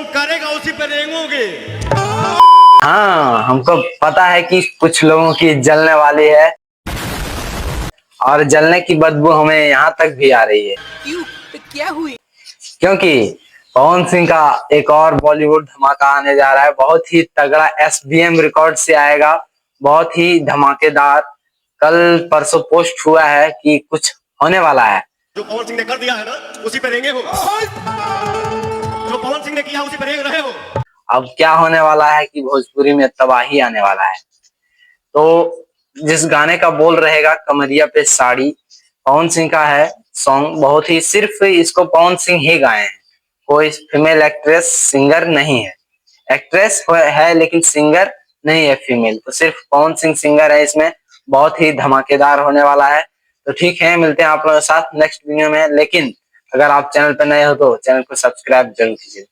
करेगा उसी पे रेंगोगे। हाँ, हमको पता है कि कुछ लोगों की जलने वाली है और जलने की बदबू हमें यहाँ तक भी आ रही है। क्यों? क्या हुई? क्योंकि पवन सिंह का एक और बॉलीवुड धमाका आने जा रहा है। बहुत ही तगड़ा एसबीएम रिकॉर्ड से आएगा, बहुत ही धमाकेदार। कल परसों पोस्ट हुआ है कि कुछ होने वाला है। जो पवन सिंह ने कर दिया है ना, उसी पे रेंगे हो। जो पवन सिंह ने किया उसी पे रेंग रहे हो। अब क्या होने वाला है कि भोजपुरी में तबाही आने वाला है। तो जिस गाने का बोल रहेगा कमरिया पे साड़ी, पवन सिंह का है सॉन्ग। बहुत ही सिर्फ इसको पवन सिंह ही गाए हैं, कोई फीमेल एक्ट्रेस सिंगर नहीं है। एक्ट्रेस है लेकिन सिंगर नहीं है फीमेल, तो सिर्फ पवन सिंह सिंगर है इसमें। बहुत ही धमाकेदार होने वाला है। तो ठीक है, मिलते हैं आप लोगों के साथ नेक्स्ट वीडियो में। लेकिन अगर आप चैनल पर नए हो तो चैनल को सब्सक्राइब जरूर कीजिए।